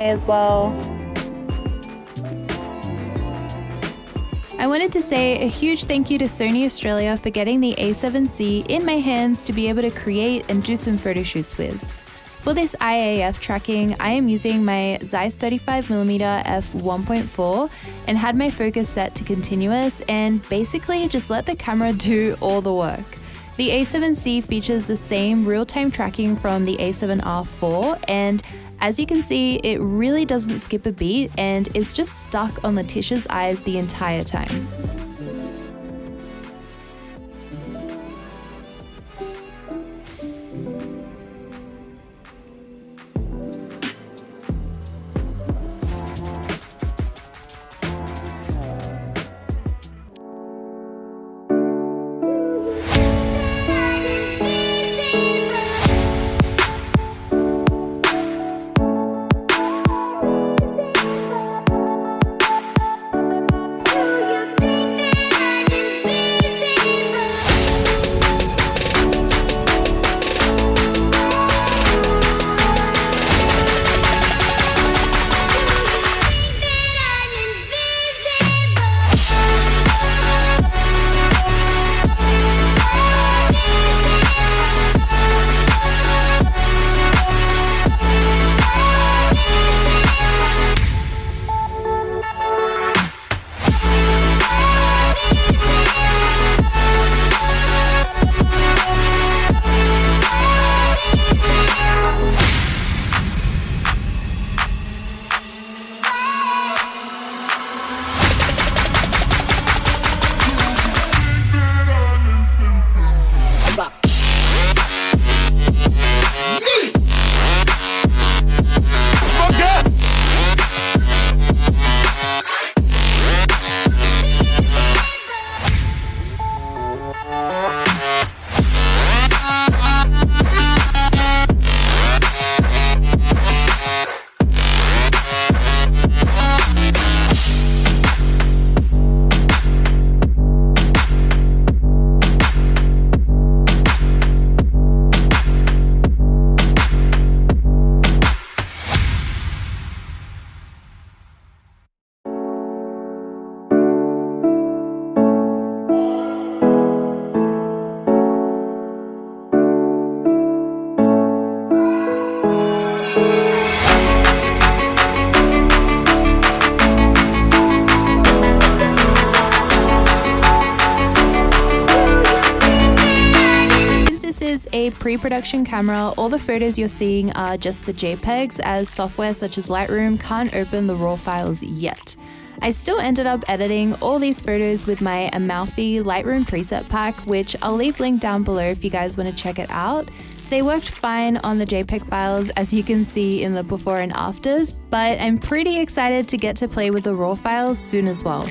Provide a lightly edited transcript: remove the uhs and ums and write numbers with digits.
as well. I wanted to say a huge thank you to Sony Australia for getting the A7C in my hands to be able to create and do some photo shoots with. For this IAF tracking, I am using my Zeiss 35mm f1.4 and had my focus set to continuous and basically just let the camera do all the work. The A7C features the same real-time tracking from the A7R IV, and as you can see, it really doesn't skip a beat and is just stuck on Letitia's eyes the entire time. A pre-production camera, all the photos you're seeing are just the JPEGs, as software such as Lightroom can't open the raw files yet. I still ended up editing all these photos with my Amalfi Lightroom preset pack, which I'll leave linked down below if you guys want to check it out. They worked fine on the JPEG files, as you can see in the before and afters, but I'm pretty excited to get to play with the raw files soon as well.